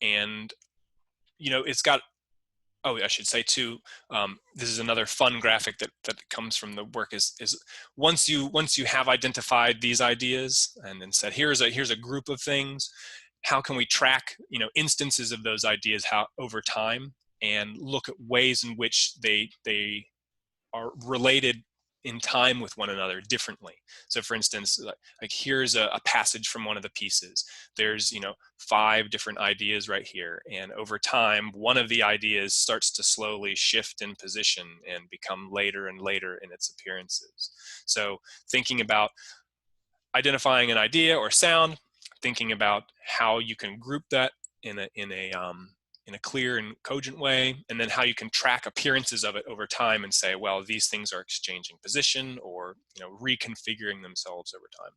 And it's got, oh, I should say too, this is another fun graphic that comes from the work is once you have identified these ideas and then said, here's a group of things, how can we track instances of those ideas over time and look at ways in which they are related in time with one another differently. So for instance, like here's a passage from one of the pieces. There's 5 different ideas right here, and over time one of the ideas starts to slowly shift in position and become later and later in its appearances. So thinking about identifying an idea or sound, thinking about how you can group that in a clear and cogent way, and then how you can track appearances of it over time and say, well, these things are exchanging position or reconfiguring themselves over time.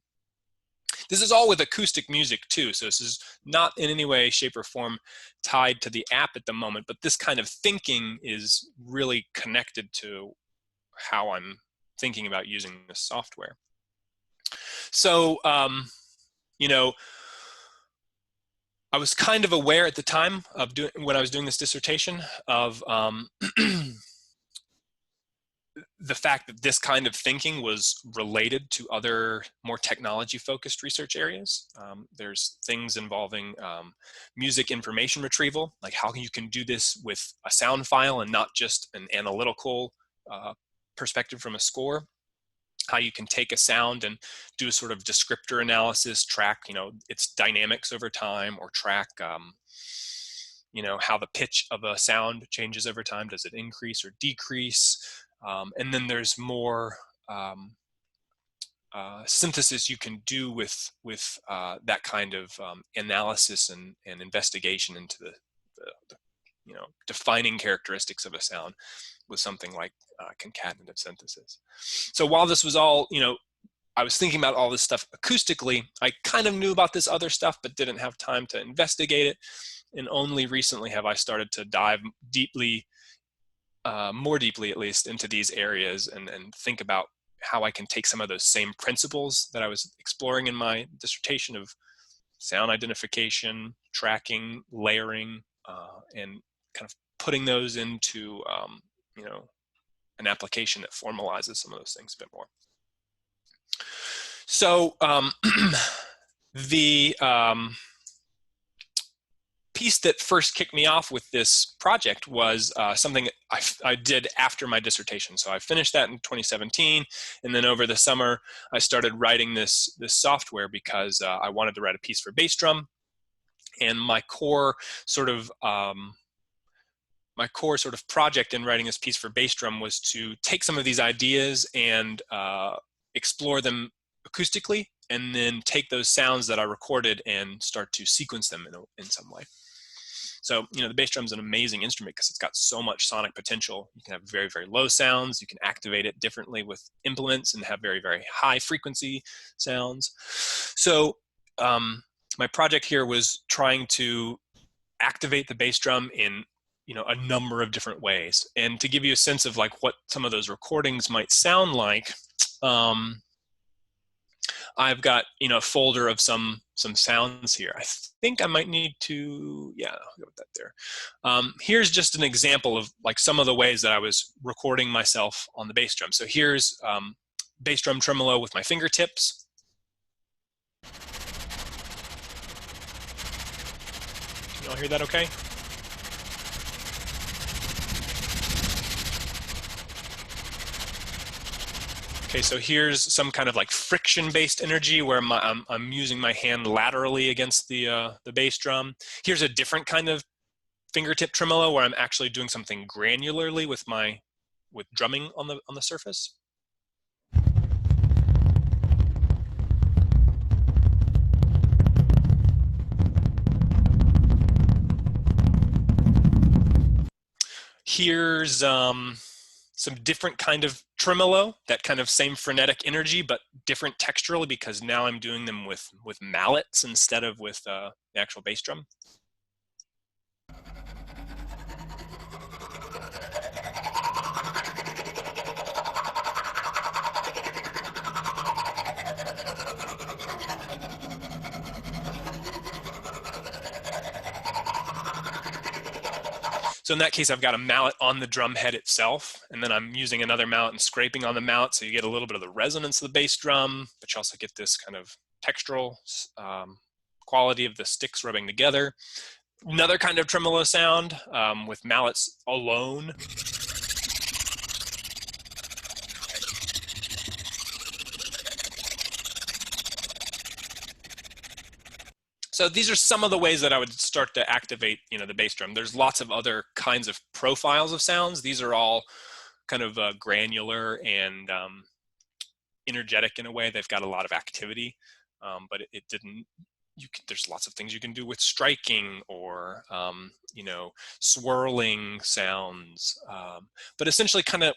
This is all with acoustic music too, so this is not in any way, shape, or form tied to the app at the moment, but this kind of thinking is really connected to how I'm thinking about using this software. So, I was kind of aware at the time of when I was doing this dissertation of the fact that this kind of thinking was related to other more technology-focused research areas. There's things involving music information retrieval, like how you can do this with a sound file and not just an analytical perspective from a score. How you can take a sound and do a sort of descriptor analysis, track, its dynamics over time, or track, how the pitch of a sound changes over time. Does it increase or decrease? And then there's more synthesis you can do with that kind of analysis and investigation into the defining characteristics of a sound with something like concatenative synthesis. So while this was all, I was thinking about all this stuff acoustically, I kind of knew about this other stuff, but didn't have time to investigate it. And only recently have I started to dive deeply, more deeply at least, into these areas and think about how I can take some of those same principles that I was exploring in my dissertation of sound identification, tracking, layering, and kind of putting those into, an application that formalizes some of those things a bit more. So the piece that first kicked me off with this project was something I did after my dissertation. So I finished that in 2017, and then over the summer I started writing this software because I wanted to write a piece for bass drum, and my core sort of project in writing this piece for bass drum was to take some of these ideas and explore them acoustically, and then take those sounds that I recorded and start to sequence them in some way. So, the bass drum is an amazing instrument because it's got so much sonic potential. You can have very, very low sounds. You can activate it differently with implements and have very, very high frequency sounds. So my project here was trying to activate the bass drum in a number of different ways. And to give you a sense of like what some of those recordings might sound like, I've got a folder of some sounds here. I think I might need to, yeah, I'll go with that there. Here's just an example of like some of the ways that I was recording myself on the bass drum. So here's bass drum tremolo with my fingertips. Can you all hear that okay? Okay, so here's some kind of like friction-based energy where I'm using my hand laterally against the bass drum. Here's a different kind of fingertip tremolo where I'm actually doing something granularly with drumming on the surface. Here's some different kind of tremolo, that kind of same frenetic energy, but different texturally because now I'm doing them with mallets instead of with the actual bass drum. So in that case, I've got a mallet on the drum head itself, and then I'm using another mallet and scraping on the mallet, so you get a little bit of the resonance of the bass drum, but you also get this kind of textural quality of the sticks rubbing together. Another kind of tremolo sound with mallets alone. So these are some of the ways that I would start to activate, the bass drum. There's lots of other kinds of profiles of sounds. These are all kind of granular and energetic in a way. They've got a lot of activity, but it didn't. There's lots of things you can do with striking or swirling sounds, but essentially kind of